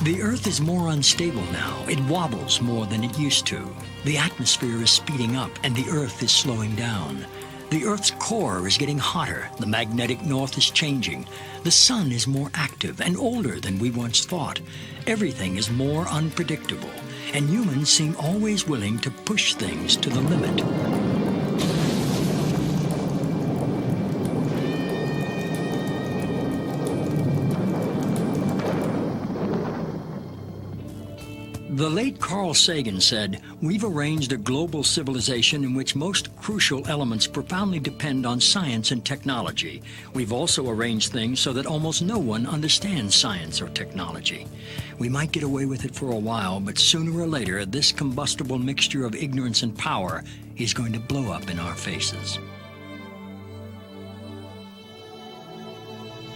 The Earth is more unstable now. It wobbles more than it used to. The atmosphere is speeding up and the Earth is slowing down. The Earth's core is getting hotter. The magnetic north is changing. The sun is more active and older than we once thought. Everything is more unpredictable, and humans seem always willing to push things to the limit. The late Carl Sagan said, "We've arranged a global civilization in which most crucial elements profoundly depend on science and technology. We've also arranged things so that almost no one understands science or technology. We might get away with it for a while, but sooner or later, this combustible mixture of ignorance and power is going to blow up in our faces."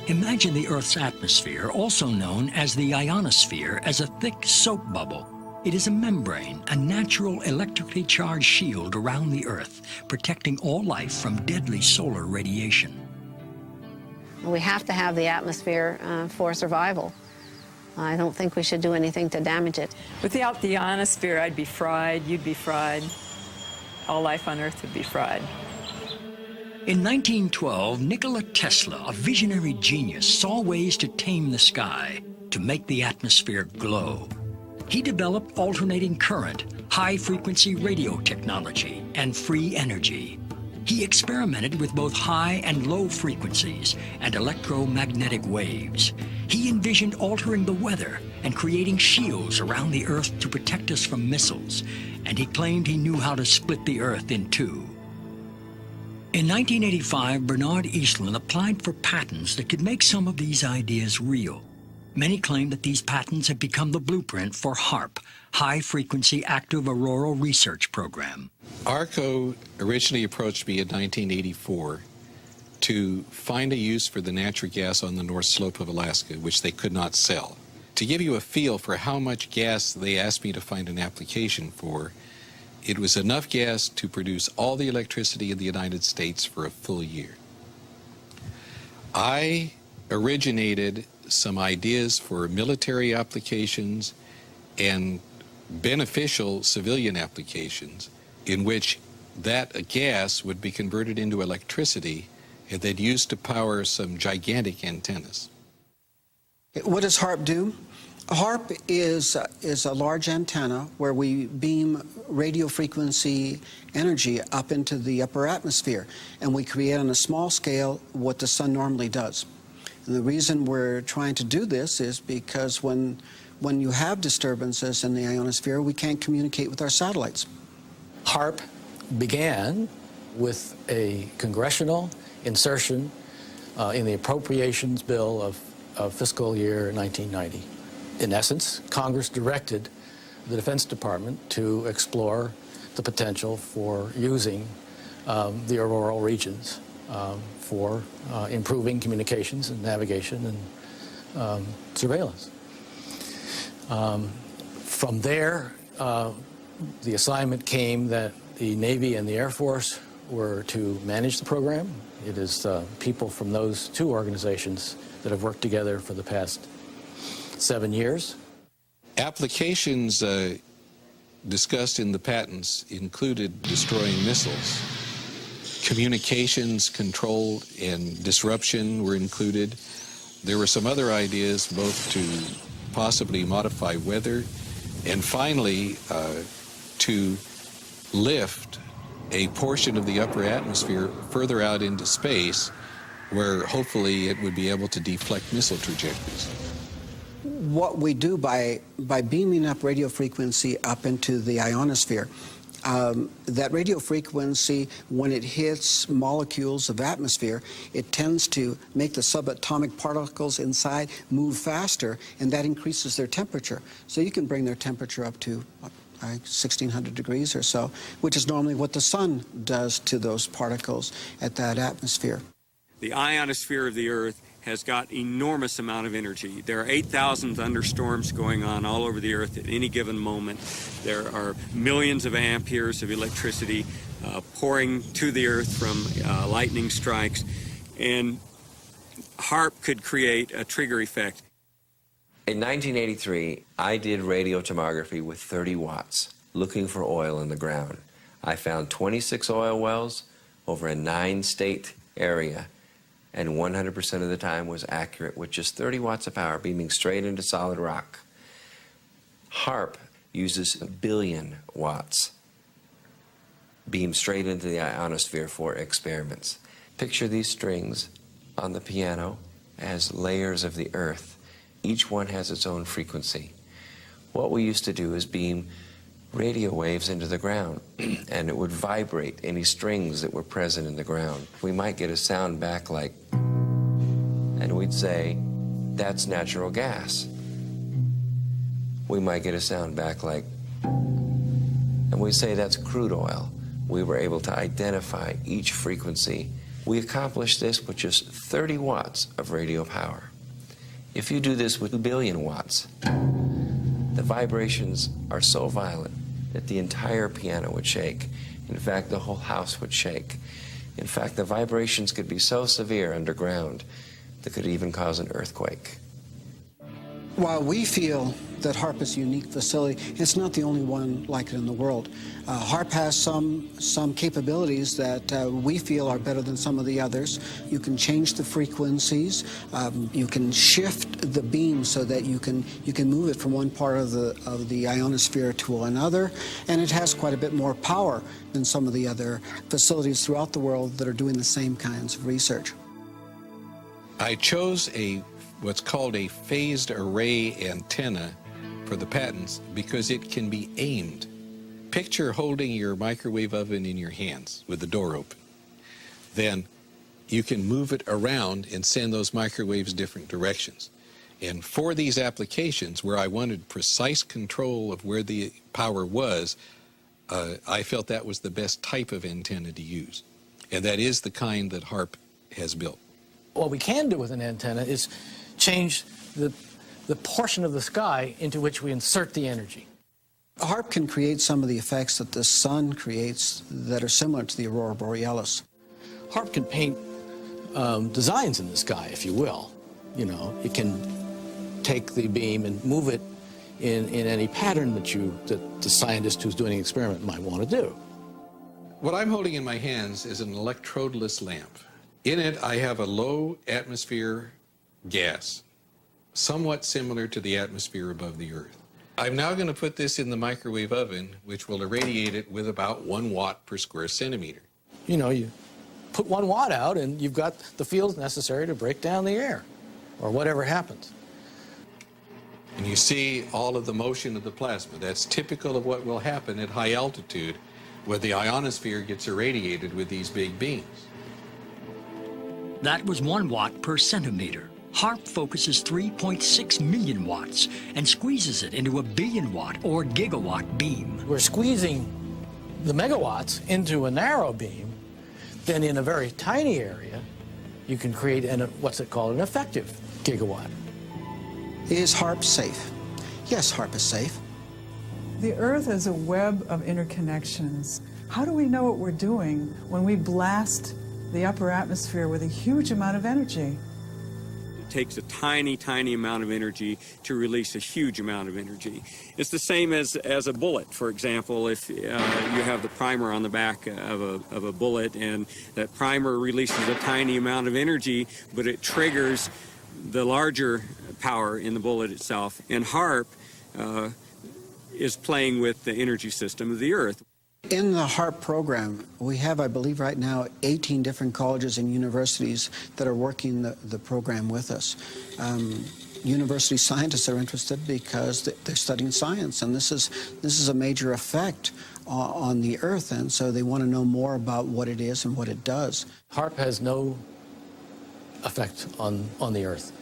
Imagine the Earth's atmosphere, also known as the ionosphere, as a thick soap bubble. It is a membrane, a natural electrically charged shield around the Earth, protecting all life from deadly solar radiation. We have to have the atmosphere for survival. I don't think we should do anything to damage it. Without the ionosphere, I'd be fried, you'd be fried, all life on Earth would be fried. In 1912, Nikola Tesla, a visionary genius, saw ways to tame the sky, to make the atmosphere glow. He developed alternating current, high-frequency radio technology, and free energy. He experimented with both high and low frequencies and electromagnetic waves. He envisioned altering the weather and creating shields around the Earth to protect us from missiles, and he claimed he knew how to split the Earth in two. In 1985, Bernard Eastlund applied for patents that could make some of these ideas real. Many claim that these patents have become the blueprint for Haarp, High-Frequency Active Auroral Research Program. ARCO originally approached me in 1984 to find a use for the natural gas on the North Slope of Alaska, which they could not sell. To give you a feel for how much gas they asked me to find an application for, it was enough gas to produce all the electricity in the United States for a full year. I originated some ideas for military applications and beneficial civilian applications in which that gas would be converted into electricity and then used to power some gigantic antennas. What does Haarp do? Haarp is a large antenna where we beam radio frequency energy up into the upper atmosphere, and we create on a small scale what the sun normally does. And the reason we're trying to do this is because when you have disturbances in the ionosphere, we can't communicate with our satellites. Haarp began with a congressional insertion in the appropriations bill of fiscal year 1990. In essence, Congress directed the Defense Department to explore the potential for using the auroral regions for improving communications and navigation and surveillance. From there, the assignment came that the Navy and the Air Force were to manage the program. It is people from those two organizations that have worked together for the past 7 years. Applications discussed in the patents included destroying missiles. Communications control and disruption were included. There were some other ideas both to possibly modify weather and finally to lift a portion of the upper atmosphere further out into space where hopefully it would be able to deflect missile trajectories. What we do by beaming up radio frequency up into the ionosphere, that radio frequency, when it hits molecules of atmosphere, it tends to make the subatomic particles inside move faster, and that increases their temperature. So you can bring their temperature up to 1,600 degrees or so, which is normally what the sun does to those particles at that atmosphere. The ionosphere of the Earth has got enormous amount of energy. There are 8,000 thunderstorms going on all over the Earth at any given moment. There are millions of amperes of electricity pouring to the Earth from lightning strikes, and Haarp could create a trigger effect. In 1983, I did radiotomography with 30 watts, looking for oil in the ground. I found 26 oil wells over a 9-state area, and 100% of the time was accurate with just 30 watts of power beaming straight into solid rock. Haarp uses 1 billion watts beamed straight into the ionosphere for experiments. Picture these strings on the piano as layers of the earth. Each one has its own frequency. What we used to do is beam radio waves into the ground, and it would vibrate any strings that were present in the ground. We might get a sound back like, and we'd say, that's natural gas. We might get a sound back like, and we'd say, that's crude oil. We were able to identify each frequency. We accomplished this with just 30 watts of radio power. If you do this with 1 billion watts, the vibrations are so violent that the entire piano would shake. In fact, the whole house would shake. In fact, the vibrations could be so severe underground that could even cause an earthquake. While we feel that Haarp is a unique facility, it's not the only one like it in the world. Haarp has some capabilities that we feel are better than some of the others. You can change the frequencies. You can shift the beam so that you can move it from one part of the ionosphere to another, and it has quite a bit more power than some of the other facilities throughout the world that are doing the same kinds of research. I chose what's called a phased array antenna for the patents because it can be aimed. Picture holding your microwave oven in your hands with the door open. Then you can move it around and send those microwaves different directions. And for these applications where I wanted precise control of where the power was, I felt that was the best type of antenna to use. And that is the kind that Haarp has built. What we can do with an antenna is change the portion of the sky into which we insert the energy. Haarp can create some of the effects that the sun creates that are similar to the aurora borealis. Haarp can paint designs in the sky, if you will. You know, it can take the beam and move it in any pattern that the scientist who's doing the experiment might want to do. What I'm holding in my hands is an electrodeless lamp. In it, I have a low atmosphere gas, somewhat similar to the atmosphere above the Earth. I'm now going to put this in the microwave oven, which will irradiate it with about 1 watt per square centimeter. You know, you put 1 watt out and you've got the fields necessary to break down the air, or whatever happens. And you see all of the motion of the plasma. That's typical of what will happen at high altitude, where the ionosphere gets irradiated with these big beams. That was 1 watt per centimeter. Haarp focuses 3.6 million watts and squeezes it into a 1 billion watt or gigawatt beam. We're squeezing the megawatts into a narrow beam. Then in a very tiny area, you can create what's it called, an effective gigawatt. Is Haarp safe? Yes, Haarp is safe. The Earth is a web of interconnections. How do we know what we're doing when we blast the upper atmosphere with a huge amount of energy? It takes a tiny, tiny amount of energy to release a huge amount of energy. It's the same as a bullet. For example, if you have the primer on the back of a bullet, and that primer releases a tiny amount of energy, but it triggers the larger power in the bullet itself. And Haarp is playing with the energy system of the Earth. In the Haarp program, we have, I believe right now, 18 different colleges and universities that are working the program with us. University scientists are interested because they're studying science, and this is a major effect on the Earth, and so they want to know more about what it is and what it does. Haarp has no effect on the Earth.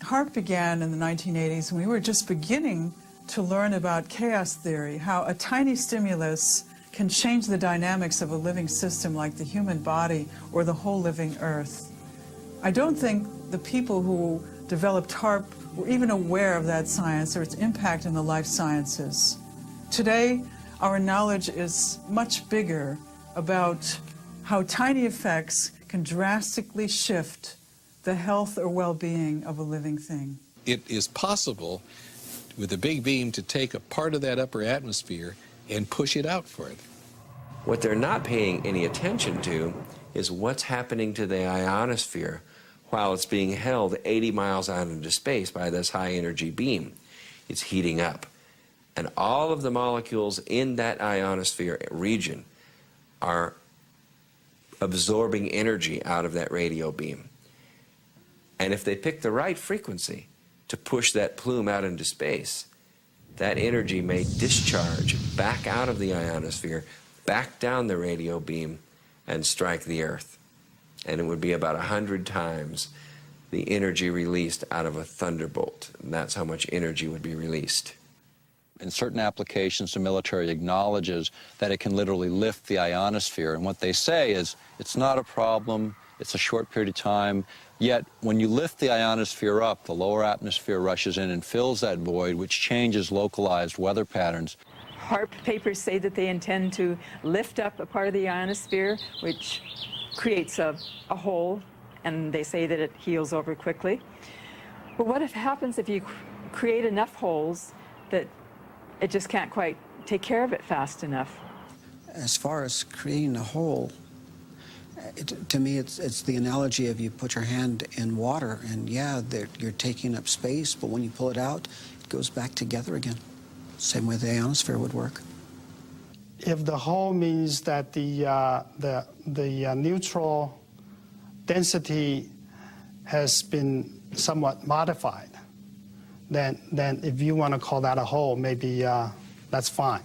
Haarp began in the 1980s, and we were just beginning to learn about chaos theory, how a tiny stimulus can change the dynamics of a living system like the human body or the whole living Earth. I don't think the people who developed Haarp were even aware of that science or its impact in the life sciences. Today, our knowledge is much bigger about how tiny effects can drastically shift the health or well-being of a living thing. it is possible with a big beam to take a part of that upper atmosphere and push it out further. What they're not paying any attention to is what's happening to the ionosphere while it's being held 80 miles out into space by this high-energy beam. It's heating up. And all of the molecules in that ionosphere region are absorbing energy out of that radio beam. And if they pick the right frequency to push that plume out into space, that energy may discharge back out of the ionosphere, back down the radio beam, and strike the Earth. And it would be about 100 times the energy released out of a thunderbolt. And that's how much energy would be released. In certain applications, the military acknowledges that it can literally lift the ionosphere. And what they say is, it's not a problem, it's a short period of time. Yet, when you lift the ionosphere up, the lower atmosphere rushes in and fills that void, which changes localized weather patterns. Haarp papers say that they intend to lift up a part of the ionosphere, which creates a hole, and they say that it heals over quickly. But what happens if you create enough holes that it just can't quite take care of it fast enough? As far as creating a hole, to me, it's the analogy of you put your hand in water, and yeah, you're taking up space, but when you pull it out, it goes back together again. Same way the ionosphere would work. If the hole means that the neutral density has been somewhat modified, then if you want to call that a hole, maybe that's fine.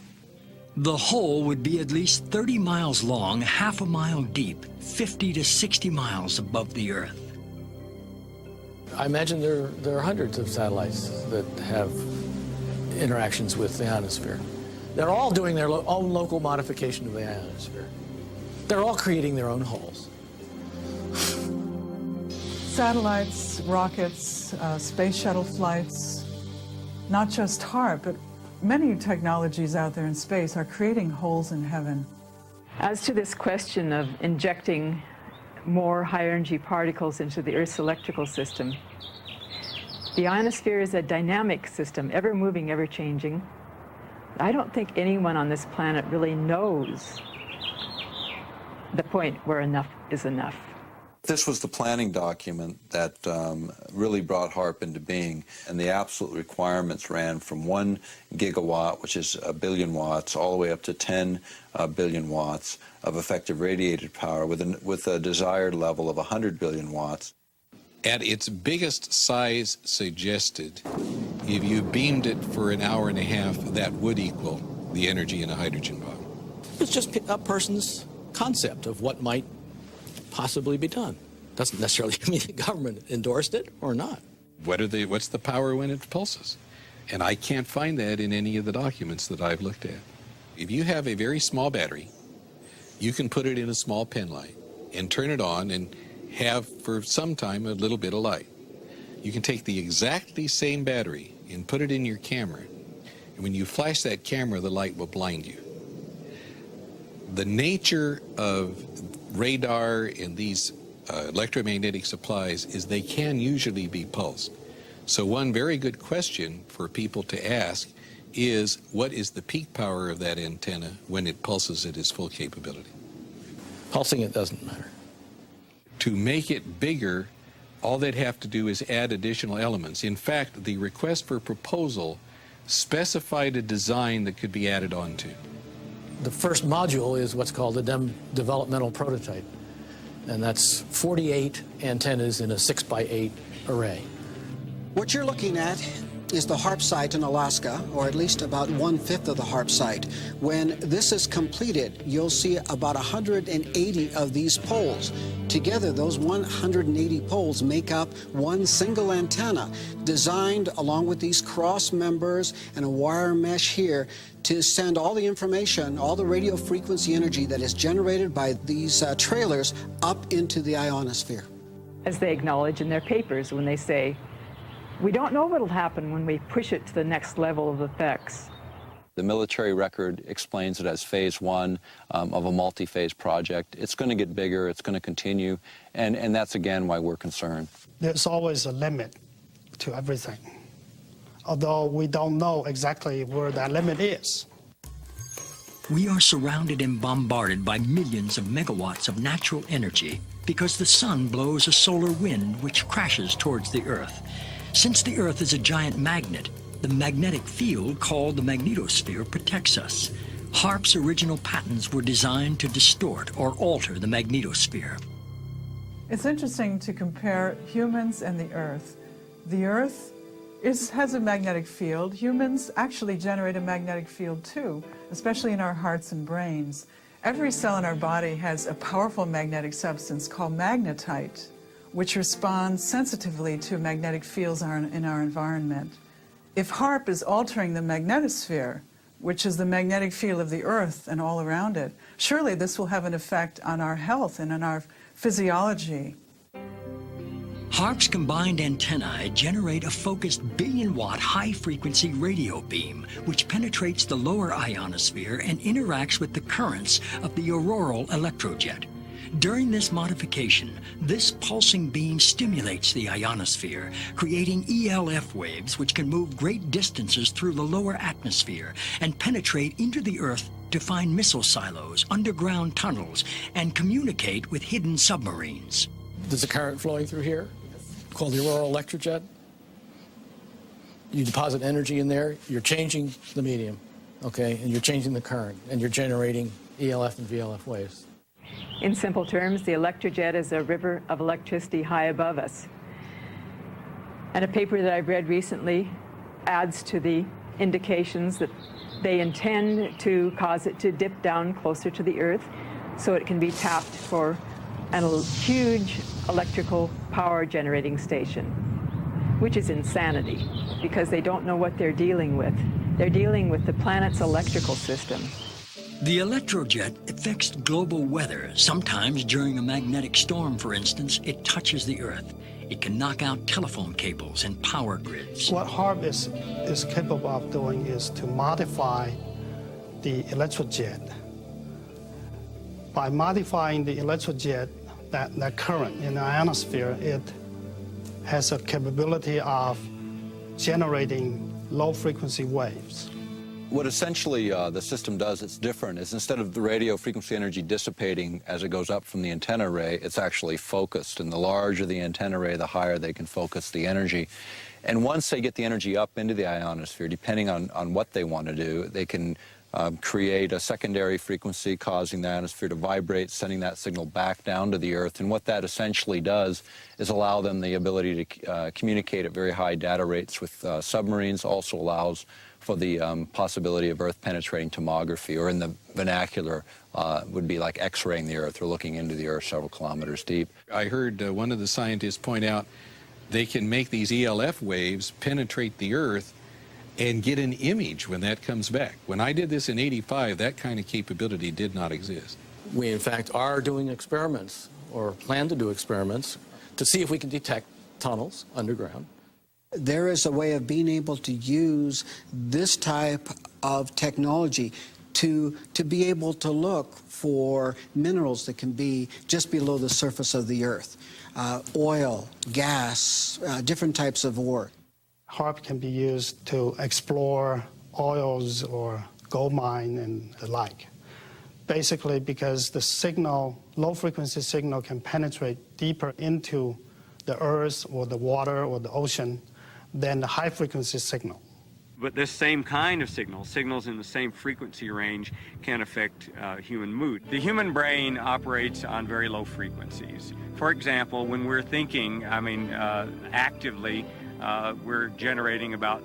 The hole would be at least 30 miles long, half a mile deep, 50 to 60 miles above the Earth. I imagine there are hundreds of satellites that have interactions with the ionosphere. They're all doing their own local modification of the ionosphere. They're all creating their own holes. Satellites, rockets, space shuttle flights, not just Haarp, but many technologies out there in space are creating holes in heaven. As to this question of injecting more high-energy particles into the Earth's electrical system, the ionosphere is a dynamic system, ever moving, ever changing. I don't think anyone on this planet really knows the point where enough is enough. This was the planning document that really brought Haarp into being, and the absolute requirements ran from 1 gigawatt, which is 1 billion watts, all the way up to 10 billion watts of effective radiated power with a desired level of 100 billion watts. At its biggest size suggested, if you beamed it for an hour and a half, that would equal the energy in a hydrogen bomb. It's just a person's concept of what might possibly be done. Doesn't necessarily mean the government endorsed it or not. What's the power when it pulses? And I can't find that in any of the documents that I've looked at. If you have a very small battery, you can put it in a small pen light and turn it on and have for some time a little bit of light. You can take the exactly same battery and put it in your camera, and when you flash that camera, the light will blind you. The nature of radar and these electromagnetic supplies is they can usually be pulsed. So one very good question for people to ask is, what is the peak power of that antenna when it pulses at its full capability? Pulsing it doesn't matter. To make it bigger, all they'd have to do is add additional elements. In fact, the request for proposal specified a design that could be added onto. The first module is what's called a developmental prototype, and that's 48 antennas in a 6x8 array. What you're looking at is the Haarp site in Alaska, or at least about 1/5 of the Haarp site. When this is completed, you'll see about 180 of these poles. Together, those 180 poles make up one single antenna, designed along with these cross members and a wire mesh here to send all the information, all the radio frequency energy that is generated by these trailers up into the ionosphere. As they acknowledge in their papers when they say, we don't know what will happen when we push it to the next level of effects. The military record explains it as phase 1 of a multi-phase project. It's going to get bigger, it's going to continue, and that's again why we're concerned. There's always a limit to everything, although we don't know exactly where that limit is. We are surrounded and bombarded by millions of megawatts of natural energy because the sun blows a solar wind which crashes towards the Earth. Since the Earth is a giant magnet, the magnetic field called the magnetosphere protects us. Haarp's original patents were designed to distort or alter the magnetosphere. It's interesting to compare humans and the Earth. The Earth has a magnetic field. Humans actually generate a magnetic field too, especially in our hearts and brains. Every cell in our body has a powerful magnetic substance called magnetite, which responds sensitively to magnetic fields in our environment. If Haarp is altering the magnetosphere, which is the magnetic field of the Earth and all around it, surely this will have an effect on our health and on our physiology. Haarp's combined antennae generate a focused billion-watt high-frequency radio beam, which penetrates the lower ionosphere and interacts with the currents of the auroral electrojet. During this modification, this pulsing beam stimulates the ionosphere, creating ELF waves which can move great distances through the lower atmosphere and penetrate into the Earth to find missile silos, underground tunnels, and communicate with hidden submarines. There's a current flowing through here called the auroral electrojet. You deposit energy in there, you're changing the medium, okay, and you're changing the current, and you're generating ELF and VLF waves. In simple terms, the electrojet is a river of electricity high above us. And a paper that I've read recently adds to the indications that they intend to cause it to dip down closer to the Earth so it can be tapped for a huge electrical power generating station, which is insanity because they don't know what they're dealing with. They're dealing with the planet's electrical system. The electrojet affects global weather. Sometimes during a magnetic storm, for instance, it touches the Earth. It can knock out telephone cables and power grids. What Haarp is capable of doing is to modify the electrojet. By modifying the electrojet, that current in the ionosphere, it has a capability of generating low-frequency waves. What essentially the system does, it's different, is instead of the radio frequency energy dissipating as it goes up from the antenna array, it's actually focused. And the larger the antenna array, the higher they can focus the energy. And once they get the energy up into the ionosphere, depending on what they want to do, they can create a secondary frequency causing the ionosphere to vibrate, sending that signal back down to the Earth. And what that essentially does is allow them the ability to communicate at very high data rates with submarines, also allows for the possibility of Earth-penetrating tomography, or in the vernacular would be like X-raying the Earth or looking into the Earth several kilometers deep. I heard one of the scientists point out they can make these ELF waves penetrate the Earth and get an image when that comes back. When I did this in '85, that kind of capability did not exist. We, in fact, are doing experiments, or plan to do experiments, to see if we can detect tunnels underground. There is a way of being able to use this type of technology to be able to look for minerals that can be just below the surface of the Earth. Oil, gas, different types of ore. Haarp can be used to explore oils or gold mine and the like. Basically because the signal, low-frequency signal, can penetrate deeper into the Earth or the water or the ocean than the high-frequency signal. But this same kind of signals in the same frequency range, can affect human mood. The human brain operates on very low frequencies. For example, when we're thinking, actively, we're generating about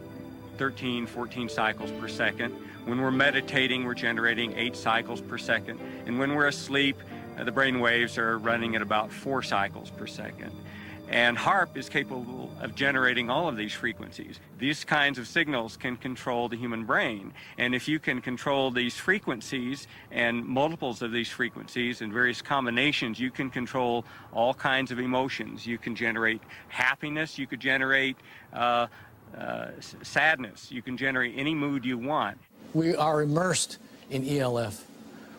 13, 14 cycles per second. When we're meditating, we're generating 8 cycles per second. And when we're asleep, the brain waves are running at about 4 cycles per second. And Haarp is capable of generating all of these frequencies. These kinds of signals can control the human brain. And if you can control these frequencies and multiples of these frequencies and various combinations, you can control all kinds of emotions. You can generate happiness, you could generate sadness, you can generate any mood you want. We are immersed in ELF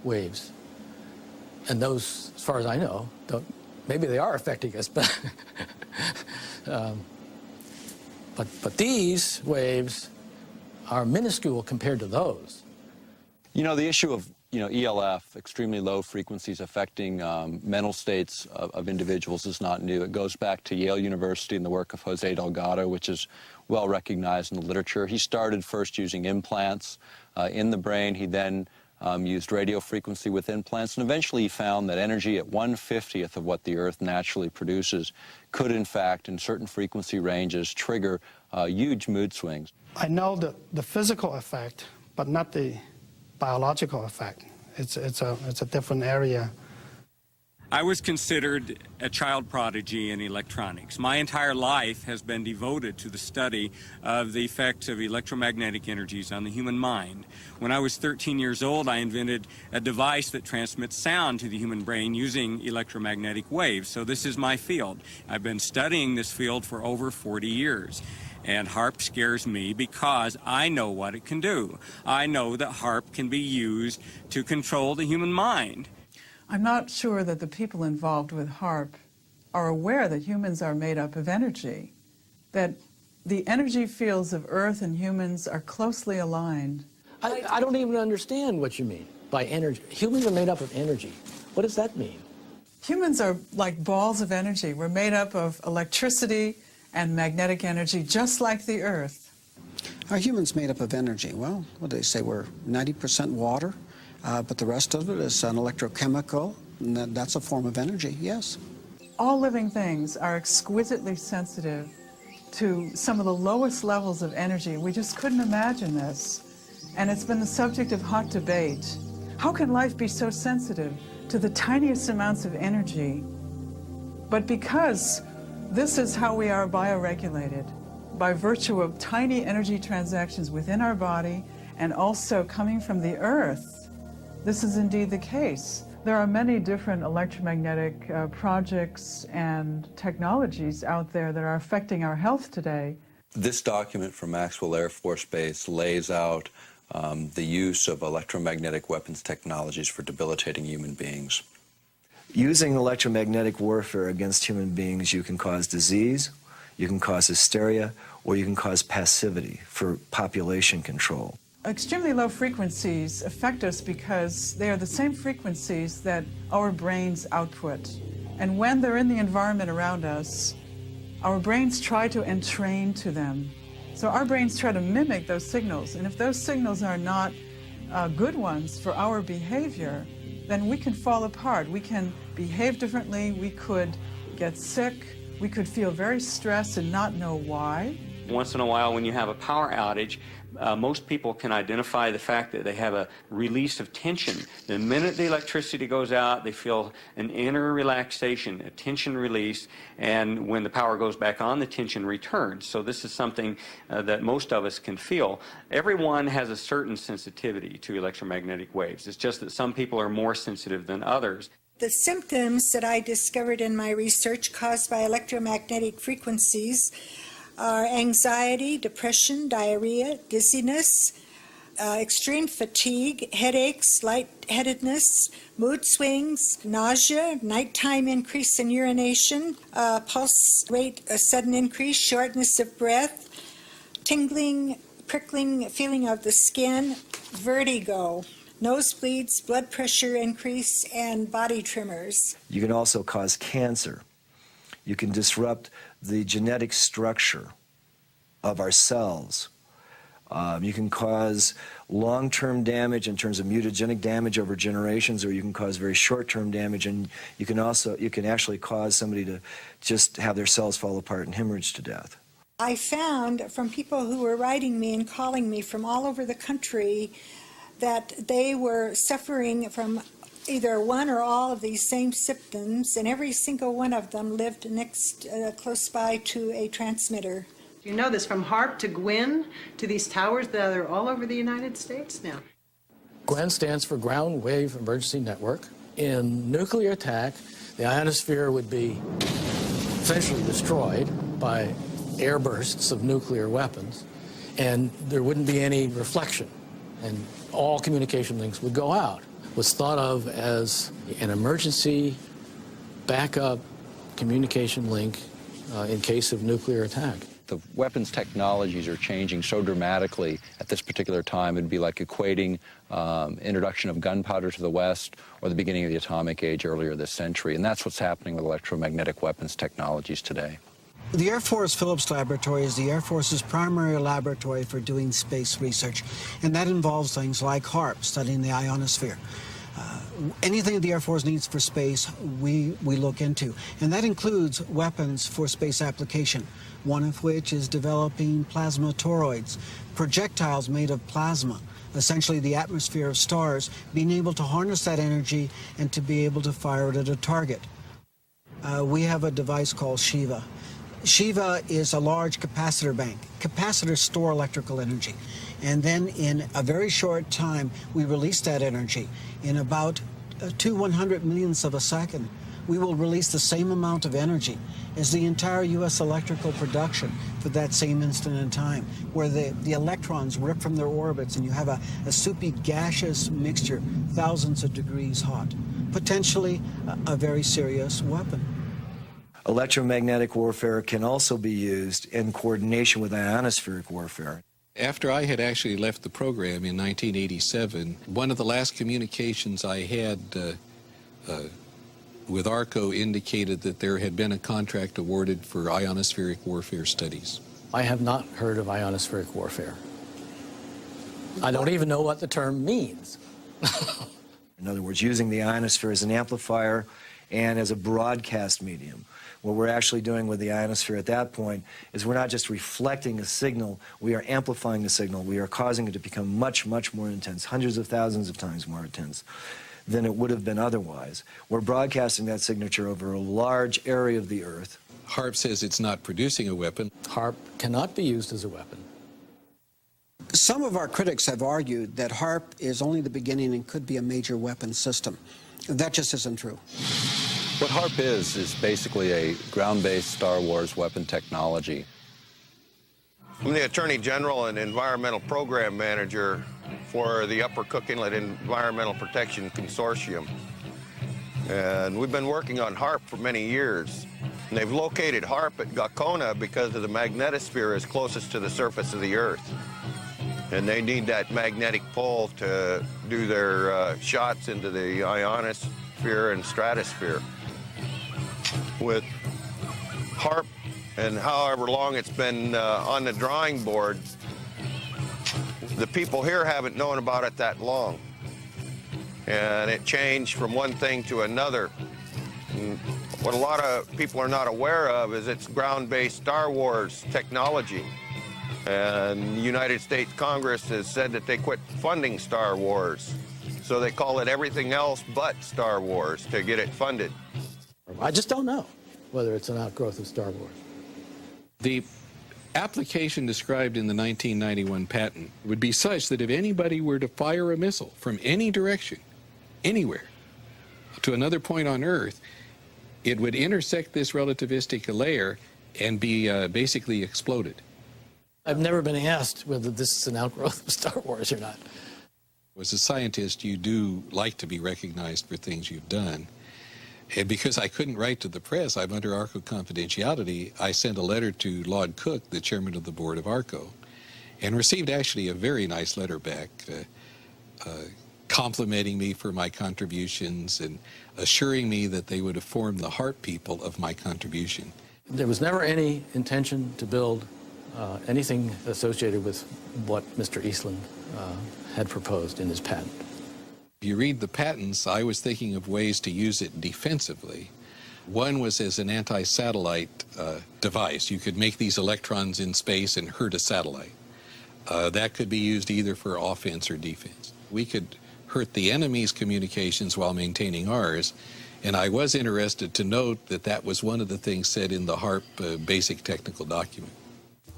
waves. And those, as far as I know, maybe they are affecting us, but But these waves are minuscule compared to those. You know, the issue of ELF, extremely low frequencies affecting mental states of individuals, is not new. It goes back to Yale University and the work of Jose Delgado, which is well recognized in the literature. He started first using implants in the brain. He then used radio frequency with implants, and eventually he found that energy at 1/50th of what the Earth naturally produces could, in fact, in certain frequency ranges, trigger huge mood swings. I know the physical effect, but not the biological effect. It's a different area. I was considered a child prodigy in electronics. My entire life has been devoted to the study of the effects of electromagnetic energies on the human mind. When I was 13 years old, I invented a device that transmits sound to the human brain using electromagnetic waves. So this is my field. I've been studying this field for over 40 years. And Haarp scares me because I know what it can do. I know that Haarp can be used to control the human mind. I'm not sure that the people involved with Haarp are aware that humans are made up of energy, that the energy fields of Earth and humans are closely aligned. I don't even understand what you mean by energy. Humans are made up of energy. What does that mean? Humans are like balls of energy. We're made up of electricity and magnetic energy, just like the Earth. Are humans made up of energy? Well, what do they say? We're 90% water, but the rest of it is an electrochemical, and that's a form of energy, yes. All living things are exquisitely sensitive to some of the lowest levels of energy. We just couldn't imagine this. And it's been the subject of hot debate. How can life be so sensitive to the tiniest amounts of energy? But because this is how we are bioregulated, by virtue of tiny energy transactions within our body and also coming from the Earth, this is indeed the case. There are many different electromagnetic projects and technologies out there that are affecting our health today. This document from Maxwell Air Force Base lays out the use of electromagnetic weapons technologies for debilitating human beings. Using electromagnetic warfare against human beings, you can cause disease, you can cause hysteria, or you can cause passivity for population control. Extremely low frequencies affect us because they are the same frequencies that our brains output. And when they're in the environment around us, our brains try to entrain to them. So our brains try to mimic those signals. And if those signals are not good ones for our behavior, then we can fall apart. We can behave differently, we could get sick, we could feel very stressed and not know why. Once in a while when you have a power outage, most people can identify the fact that they have a release of tension. The minute the electricity goes out, they feel an inner relaxation, a tension release, and when the power goes back on, the tension returns. So this is something that most of us can feel. Everyone has a certain sensitivity to electromagnetic waves. It's just that some people are more sensitive than others. The symptoms that I discovered in my research caused by electromagnetic frequencies are anxiety, depression, diarrhea, dizziness, extreme fatigue, headaches, lightheadedness, mood swings, nausea, nighttime increase in urination, pulse rate, a sudden increase, shortness of breath, tingling, prickling feeling of the skin, vertigo, nosebleeds, blood pressure increase, and body tremors. You can also cause cancer. You can disrupt the genetic structure of our cells. You can cause long-term damage in terms of mutagenic damage over generations, or you can cause very short-term damage, and you can actually cause somebody to just have their cells fall apart and hemorrhage to death. I found from people who were writing me and calling me from all over the country that they were suffering from either one or all of these same symptoms, and every single one of them lived close by to a transmitter. You know this from Haarp to Gwyn to these towers that are all over the United States now. GWEN stands for Ground Wave Emergency Network. In nuclear attack, the ionosphere would be essentially destroyed by air bursts of nuclear weapons, and there wouldn't be any reflection, and all communication links would go out. Was thought of as an emergency backup communication link in case of nuclear attack. The weapons technologies are changing so dramatically at this particular time. It'd be like equating introduction of gunpowder to the West or the beginning of the atomic age earlier this century. And that's what's happening with electromagnetic weapons technologies today. The Air Force Phillips Laboratory is the Air Force's primary laboratory for doing space research, and that involves things like Haarp, studying the ionosphere. Anything the Air Force needs for space, we look into, and that includes weapons for space application, one of which is developing plasma toroids, projectiles made of plasma, essentially the atmosphere of stars, being able to harness that energy and to be able to fire it at a target. We have a device called Shiva. Shiva is a large capacitor bank. Capacitors store electrical energy. And then in a very short time, we release that energy. In about 2/100 millionths of a second, we will release the same amount of energy as the entire U.S. electrical production for that same instant in time, where the electrons rip from their orbits and you have a soupy gaseous mixture, thousands of degrees hot. Potentially a very serious weapon. Electromagnetic warfare can also be used in coordination with ionospheric warfare. After I had actually left the program in 1987, one of the last communications I had with ARCO indicated that there had been a contract awarded for ionospheric warfare studies. I have not heard of ionospheric warfare. I don't even know what the term means. In other words, using the ionosphere as an amplifier and as a broadcast medium. What we're actually doing with the ionosphere at that point is we're not just reflecting a signal, we are amplifying the signal. We are causing it to become much, much more intense, hundreds of thousands of times more intense than it would have been otherwise. We're broadcasting that signature over a large area of the Earth. Haarp says it's not producing a weapon. Haarp cannot be used as a weapon. Some of our critics have argued that Haarp is only the beginning and could be a major weapon system. That just isn't true. What Haarp is basically a ground-based Star Wars weapon technology. I'm the Attorney General and Environmental Program Manager for the Upper Cook Inlet Environmental Protection Consortium. And we've been working on Haarp for many years. And they've located Haarp at Gakona because of the magnetosphere is closest to the surface of the Earth. And they need that magnetic pole to do their shots into the ionosphere and stratosphere. With Haarp and however long it's been on the drawing board, the people here haven't known about it that long. And it changed from one thing to another. And what a lot of people are not aware of is it's ground-based Star Wars technology. And the United States Congress has said that they quit funding Star Wars. So they call it everything else but Star Wars to get it funded. I just don't know whether it's an outgrowth of Star Wars. The application described in the 1991 patent would be such that if anybody were to fire a missile from any direction, anywhere, to another point on Earth, it would intersect this relativistic layer and be basically exploded. I've never been asked whether this is an outgrowth of Star Wars or not. As a scientist, you do like to be recognized for things you've done. And because I couldn't write to the press, I'm under ARCO confidentiality, I sent a letter to Lord Cook, the chairman of the board of ARCO, and received actually a very nice letter back complimenting me for my contributions and assuring me that they would inform the Haarp people of my contribution. There was never any intention to build anything associated with what Mr. Eastland had proposed in his patent. If you read the patents, I was thinking of ways to use it defensively. One was as an anti-satellite device. You could make these electrons in space and hurt a satellite. That could be used either for offense or defense. We could hurt the enemy's communications while maintaining ours, and I was interested to note that that was one of the things said in the Haarp basic technical document.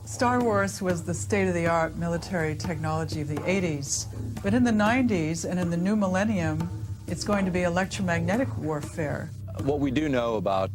Star Wars was the state-of-the-art military technology of the 80s. But in the 90s and in the new millennium, it's going to be electromagnetic warfare. What we do know about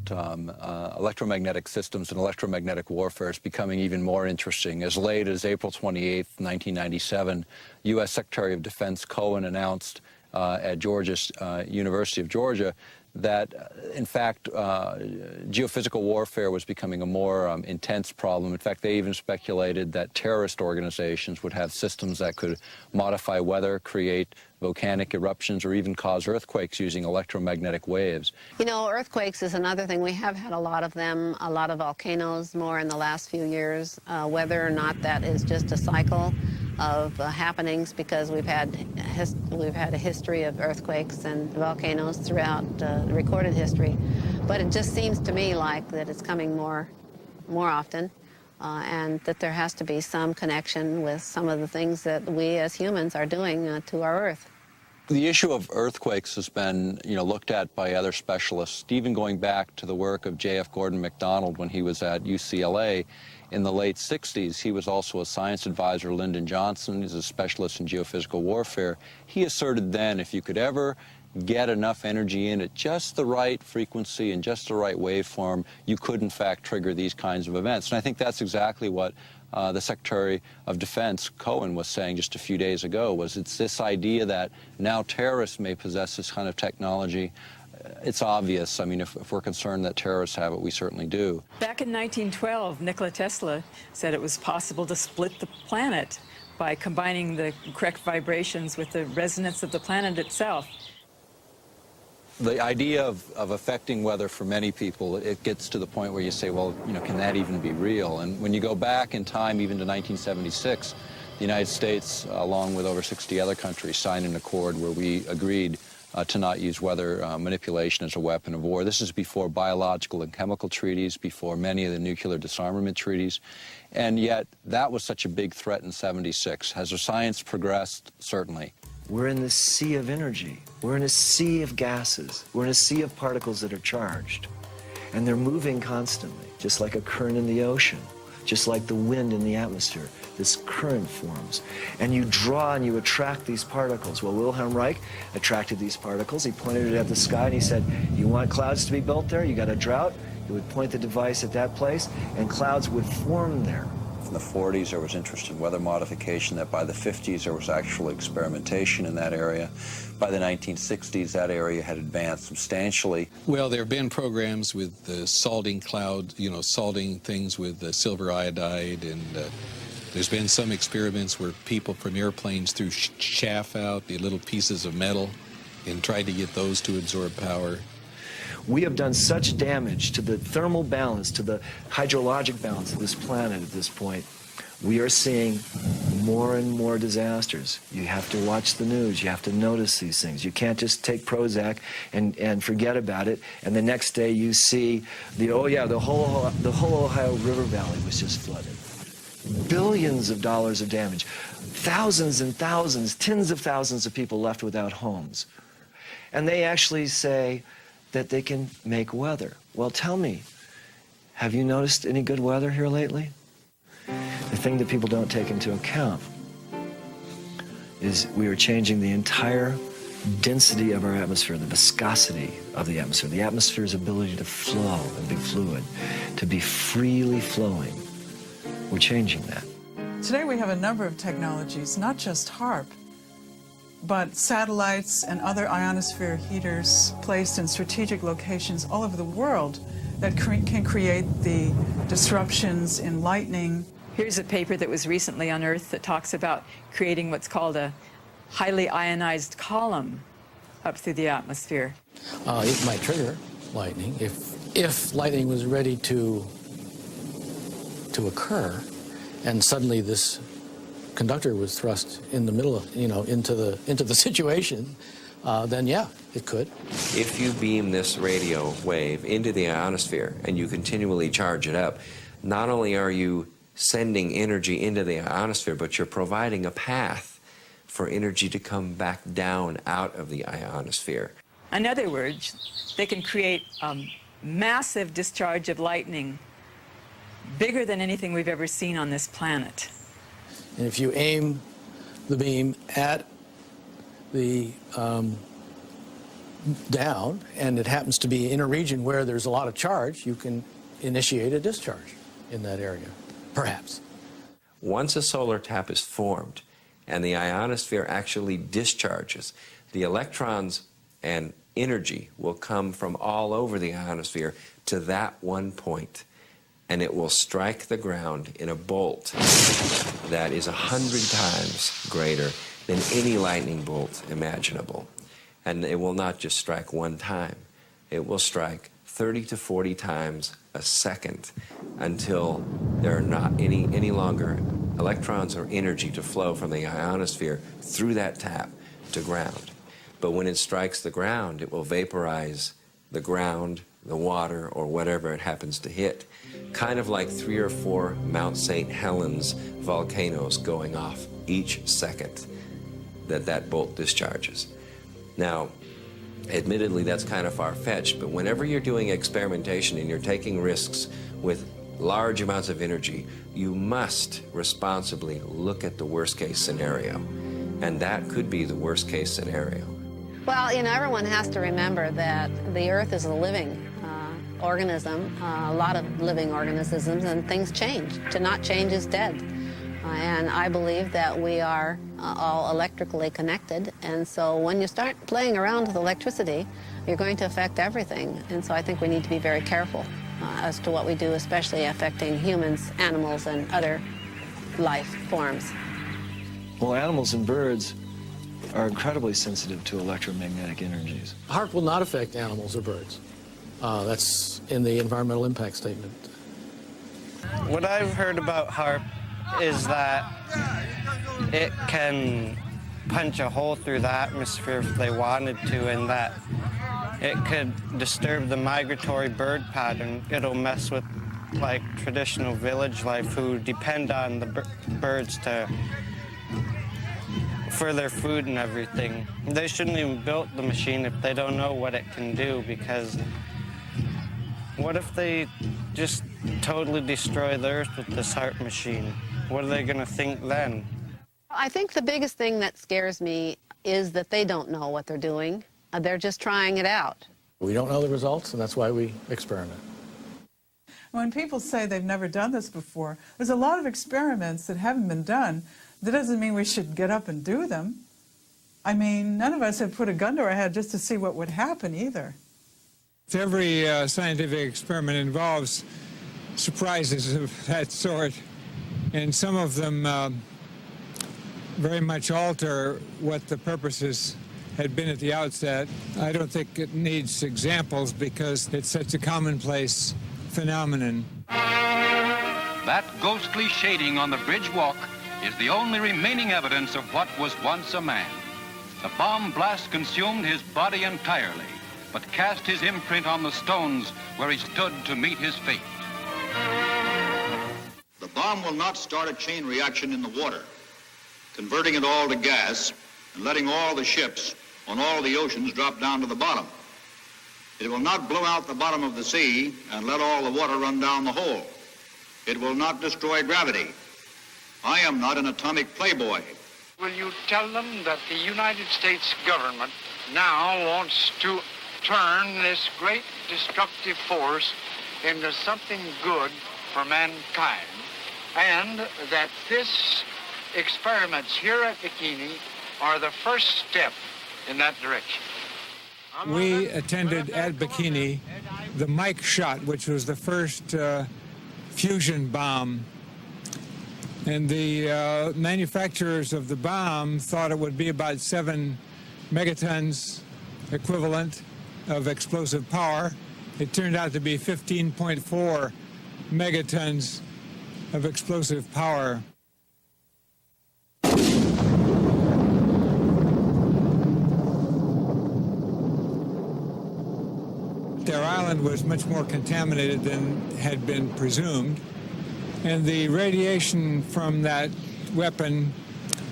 electromagnetic systems and electromagnetic warfare is becoming even more interesting. As late as April 28, 1997, U.S. Secretary of Defense Cohen announced at University of Georgia that, in fact, geophysical warfare was becoming a more intense problem. In fact, they even speculated that terrorist organizations would have systems that could modify weather, create volcanic eruptions, or even cause earthquakes using electromagnetic waves. You know, earthquakes is another thing. We have had a lot of them, a lot of volcanoes more in the last few years. Whether or not that is just a cycle of happenings, because we've had a history of earthquakes and volcanoes throughout recorded history, but it just seems to me like that it's coming more often, and that there has to be some connection with some of the things that we as humans are doing to our Earth. The issue of earthquakes has been, looked at by other specialists, even going back to the work of J.F. Gordon MacDonald when he was at UCLA in the late 60s. He was also a science advisor to Lyndon Johnson. He's a specialist in geophysical warfare. He asserted then if you could ever get enough energy in at just the right frequency and just the right waveform, you could in fact trigger these kinds of events. And I think that's exactly what the Secretary of Defense, Cohen, was saying just a few days ago, was it's this idea that now terrorists may possess this kind of technology. It's obvious. I mean, if we're concerned that terrorists have it, we certainly do. Back in 1912, Nikola Tesla said it was possible to split the planet by combining the correct vibrations with the resonance of the planet itself. The idea of affecting weather for many people, it gets to the point where you say, well, can that even be real? And when you go back in time, even to 1976, the United States, along with over 60 other countries, signed an accord where we agreed to not use weather manipulation as a weapon of war. This is before biological and chemical treaties, before many of the nuclear disarmament treaties. And yet, that was such a big threat in 76. Has the science progressed? Certainly. We're in this sea of energy. We're in a sea of gases. We're in a sea of particles that are charged. And they're moving constantly, just like a current in the ocean, just like the wind in the atmosphere. This current forms. And you draw and you attract these particles. Well, Wilhelm Reich attracted these particles. He pointed it at the sky and he said, you want clouds to be built there? You got a drought? He would point the device at that place and clouds would form there. In the 40s, there was interest in weather modification. That by the 50s, there was actual experimentation in that area. By the 1960s, that area had advanced substantially. Well, there have been programs with salting clouds, salting things with silver iodide, and there's been some experiments where people from airplanes threw chaff out, the little pieces of metal, and tried to get those to absorb power. We have done such damage to the thermal balance, to the hydrologic balance of this planet at this point. We are seeing more and more disasters. You have to watch the news. You have to notice these things. You can't just take Prozac and forget about it, and the next day you see the whole Ohio River Valley was just flooded. Billions of dollars of damage. Thousands and thousands, tens of thousands of people left without homes. And they actually say that they can make weather. Well, tell me, have you noticed any good weather here lately? The thing that people don't take into account is we are changing the entire density of our atmosphere, the viscosity of the atmosphere's ability to flow and be fluid, to be freely flowing. We're changing that. Today we have a number of technologies, not just Haarp, but satellites and other ionosphere heaters placed in strategic locations all over the world that can create the disruptions in lightning. Here's a paper that was recently unearthed that talks about creating what's called a highly ionized column up through the atmosphere. It might trigger lightning if lightning was ready to occur, and suddenly this conductor was thrust in the middle of, into the situation, then yeah, it could. If you beam this radio wave into the ionosphere and you continually charge it up, not only are you sending energy into the ionosphere, but you're providing a path for energy to come back down out of the ionosphere. In other words, they can create a massive discharge of lightning, bigger than anything we've ever seen on this planet. And if you aim the beam at the down, and it happens to be in a region where there's a lot of charge, you can initiate a discharge in that area, perhaps. Once a solar tap is formed and the ionosphere actually discharges, the electrons and energy will come from all over the ionosphere to that one point, and it will strike the ground in a bolt that is 100 times greater than any lightning bolt imaginable. And it will not just strike one time. It will strike 30 to 40 times a second until there are not any longer electrons or energy to flow from the ionosphere through that tap to ground. But when it strikes the ground, it will vaporize the ground, the water, or whatever it happens to hit. Kind of like 3 or 4 Mount St. Helens volcanoes going off each second that bolt discharges. Now, admittedly, that's kind of far-fetched, but whenever you're doing experimentation and you're taking risks with large amounts of energy, you must responsibly look at the worst-case scenario. And that could be the worst-case scenario. Well, you know, everyone has to remember that the Earth is a living organism, a lot of living organisms, and things change. To not change is dead. And I believe that we are all electrically connected, and so when you start playing around with electricity, you're going to affect everything. And so I think we need to be very careful as to what we do, especially affecting humans, animals, and other life forms. Well, animals and birds are incredibly sensitive to electromagnetic energies. Haarp will not affect animals or birds. That's in the environmental impact statement. What I've heard about Haarp is that it can punch a hole through the atmosphere if they wanted to, and that it could disturb the migratory bird pattern. It'll mess with like traditional village life who depend on the birds for their food and everything. They shouldn't even build the machine if they don't know what it can do, because what if they just totally destroy the Earth with this Haarp machine? What are they going to think then? I think the biggest thing that scares me is that they don't know what they're doing. They're just trying it out. We don't know the results, and that's why we experiment. When people say they've never done this before, there's a lot of experiments that haven't been done. That doesn't mean we should get up and do them. I mean, none of us have put a gun to our head just to see what would happen either. Every scientific experiment involves surprises of that sort, and some of them very much alter what the purposes had been at the outset. I don't think it needs examples because it's such a commonplace phenomenon. That ghostly shading on the bridge walk is the only remaining evidence of what was once a man. The bomb blast consumed his body entirely, but cast his imprint on the stones where he stood to meet his fate. The bomb will not start a chain reaction in the water, converting it all to gas and letting all the ships on all the oceans drop down to the bottom. It will not blow out the bottom of the sea and let all the water run down the hole. It will not destroy gravity. I am not an atomic playboy. Will you tell them that the United States government now wants to turn this great destructive force into something good for mankind, and that this experiments here at Bikini are the first step in that direction? We attended at Bikini the Mike shot, which was the first fusion bomb. And the manufacturers of the bomb thought it would be about 7 megatons equivalent of explosive power. It turned out to be 15.4 megatons of explosive power. Their island was much more contaminated than had been presumed, and the radiation from that weapon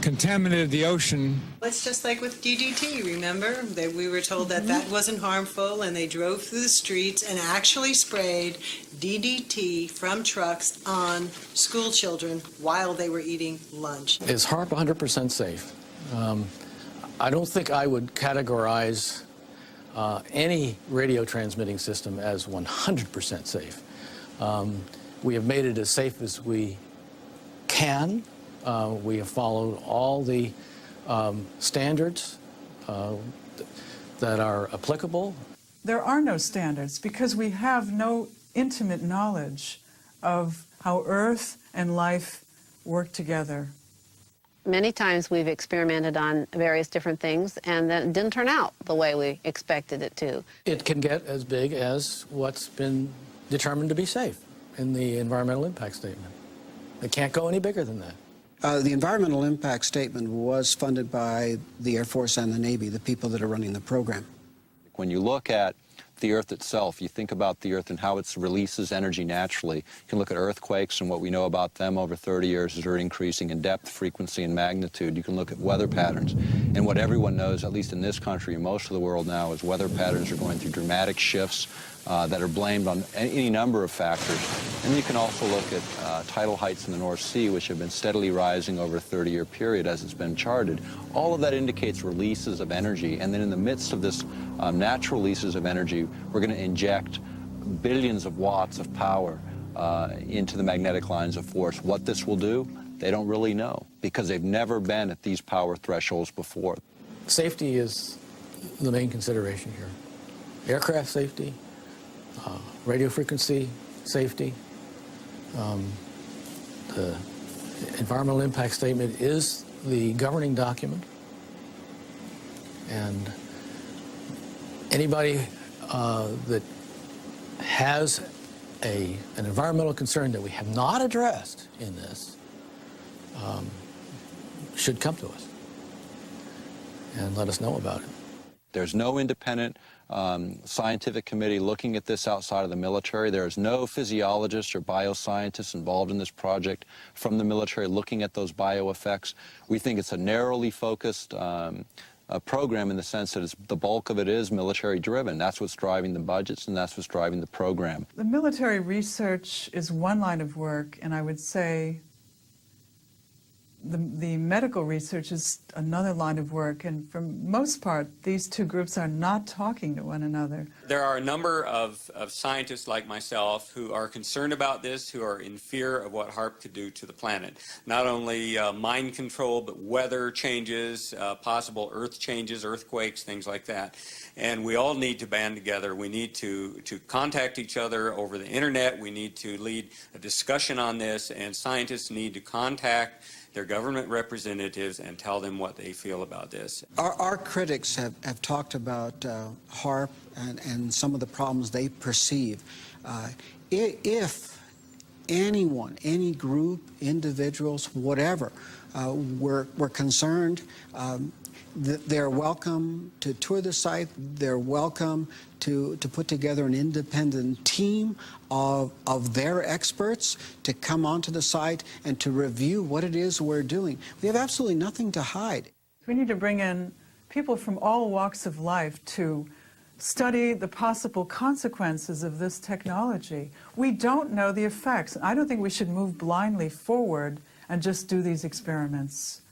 contaminated the ocean. It's just like with DDT, remember? We were told that that wasn't harmful, and they drove through the streets and actually sprayed DDT from trucks on school children while they were eating lunch. Is Haarp 100% safe? I don't think I would categorize any radio transmitting system as 100% safe. We have made it as safe as we can. We have followed all the standards. that are applicable. There are no standards because we have no intimate knowledge of how Earth and life work together. Many times we've experimented on various different things and then it didn't turn out the way we expected it to. It can get as big as what's been determined to be safe in the environmental impact statement. It can't go any bigger than that. The environmental impact statement was funded by the Air Force and the Navy, the people that are running the program. When you look at the Earth itself, you think about the Earth and how it releases energy naturally. You can look at earthquakes and what we know about them over 30 years is they're increasing in depth, frequency, and magnitude. You can look at weather patterns. And what everyone knows, at least in this country and most of the world now, is weather patterns are going through dramatic shifts that are blamed on any number of factors. And you can also look at tidal heights in the North Sea, which have been steadily rising over a 30-year period as it's been charted. All of that indicates releases of energy. And then in the midst of this natural releases of energy, we're going to inject billions of watts of power into the magnetic lines of force. What this will do, they don't really know because they've never been at these power thresholds before. Safety is the main consideration here. Aircraft safety, radio frequency safety. The environmental impact statement is the governing document, and anybody that has an environmental concern that we have not addressed in this should come to us and let us know about it. There's no independent scientific committee looking at this outside of the military. There is no physiologists or bioscientists involved in this project from the military looking at those bioeffects. We think it's a narrowly focused program in the sense that the bulk of it is military-driven. That's what's driving the budgets, and that's what's driving the program. The military research is one line of work, and I would say the medical research is another line of work, and for most part, these two groups are not talking to one another. There are a number of scientists like myself who are concerned about this, who are in fear of what HAARP could do to the planet. Not only mind control, but weather changes, possible earth changes, earthquakes, things like that. And we all need to band together. We need to contact each other over the internet. We need to lead a discussion on this, and scientists need to contact their government representatives and tell them what they feel about this. Our critics have talked about HAARP and some of the problems they perceive. If anyone, any group, individuals, whatever, were concerned, they're welcome to tour the site. They're welcome to put together an independent team of their experts to come onto the site and to review what it is we're doing. We have absolutely nothing to hide. We need to bring in people from all walks of life to study the possible consequences of this technology. We don't know the effects. I don't think we should move blindly forward and just do these experiments.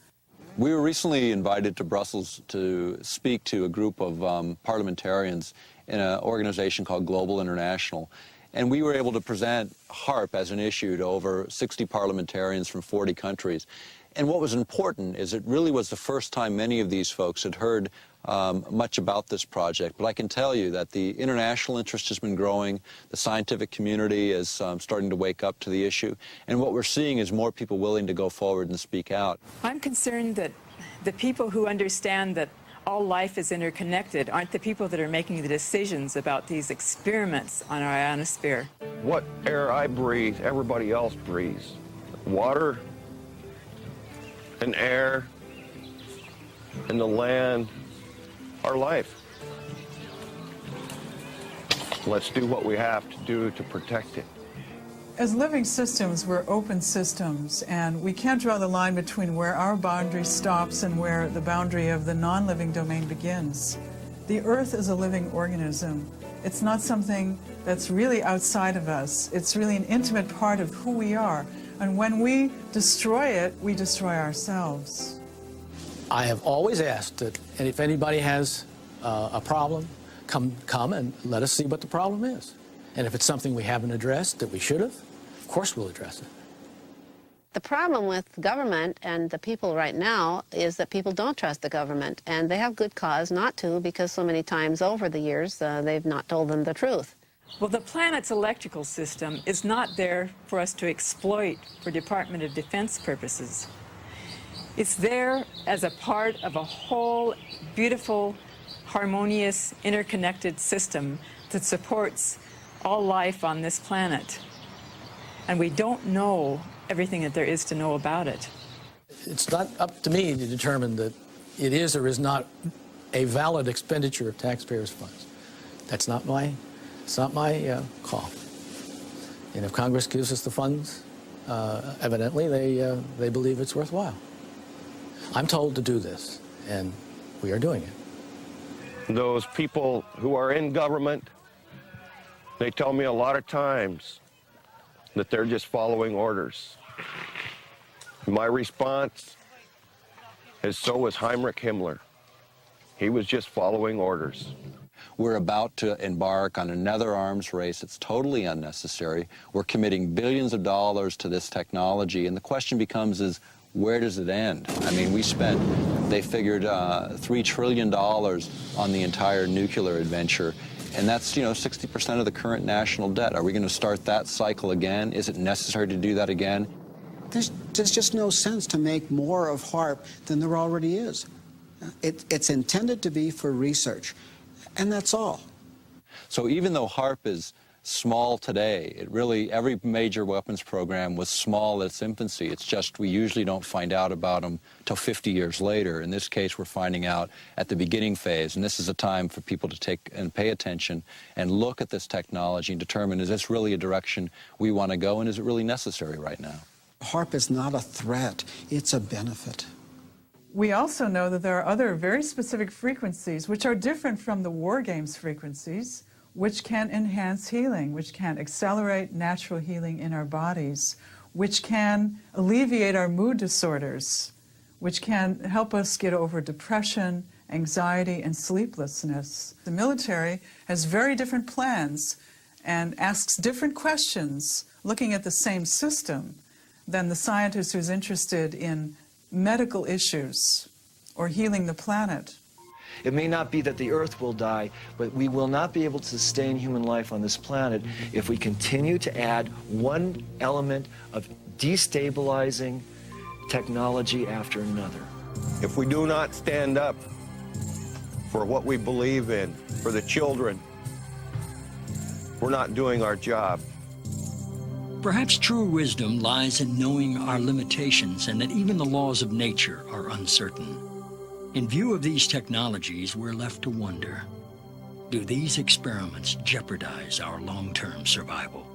We were recently invited to Brussels to speak to a group of parliamentarians in an organization called Global International. And we were able to present HAARP as an issue to over 60 parliamentarians from 40 countries. And what was important is it really was the first time many of these folks had heard much about this project. But I can tell you that the international interest has been growing. The scientific community is starting to wake up to the issue. And what we're seeing is more people willing to go forward and speak out. I'm concerned that the people who understand that all life is interconnected aren't the people that are making the decisions about these experiments on our ionosphere. What air I breathe, everybody else breathes. Water and air and the land, our life. Let's do what we have to do to protect it. As living systems, we're open systems, and we can't draw the line between where our boundary stops and where the boundary of the non-living domain begins. The Earth is a living organism. It's not something that's really outside of us. It's really an intimate part of who we are. And when we destroy it, we destroy ourselves. I have always asked that, and if anybody has a problem, come and let us see what the problem is. And if it's something we haven't addressed that we should have, of course we'll address it. The problem with government and the people right now is that people don't trust the government, and they have good cause not to, because so many times over the years they've not told them the truth. Well, the planet's electrical system is not there for us to exploit for Department of Defense purposes. It's there as a part of a whole beautiful, harmonious, interconnected system that supports all life on this planet. And we don't know everything that there is to know about it. It's not up to me to determine that it is or is not a valid expenditure of taxpayers' funds. It's not my call. And if Congress gives us the funds, evidently they believe it's worthwhile. I'm told to do this, and we are doing it. Those people who are in government, they tell me a lot of times that they're just following orders. My response is, so was Heinrich Himmler. He was just following orders. We're about to embark on another arms race. It's totally unnecessary. We're committing billions of dollars to this technology, and the question becomes is, where does it end? I mean, they figured $3 trillion on the entire nuclear adventure, and that's, 60% of the current national debt. Are we going to start that cycle again? Is it necessary to do that again? There's just no sense to make more of Haarp than there already is. It's intended to be for research, and that's all. So even though Haarp is small today, every major weapons program was small at its infancy. It's just we usually don't find out about them till 50 years later. In this case, we're finding out at the beginning phase, and this is a time for people to take and pay attention and look at this technology and determine, is this really a direction we want to go, and is it really necessary right now? Haarp is not a threat, it's a benefit. We also know that there are other very specific frequencies which are different from the war games frequencies, which can enhance healing, which can accelerate natural healing in our bodies, which can alleviate our mood disorders, which can help us get over depression, anxiety, and sleeplessness. The military has very different plans and asks different questions looking at the same system than the scientist who's interested in medical issues or healing the planet. It may not be that the Earth will die, but we will not be able to sustain human life on this planet if we continue to add one element of destabilizing technology after another. If we do not stand up for what we believe in, for the children, we're not doing our job. Perhaps true wisdom lies in knowing our limitations and that even the laws of nature are uncertain. In view of these technologies, we're left to wonder, do these experiments jeopardize our long-term survival?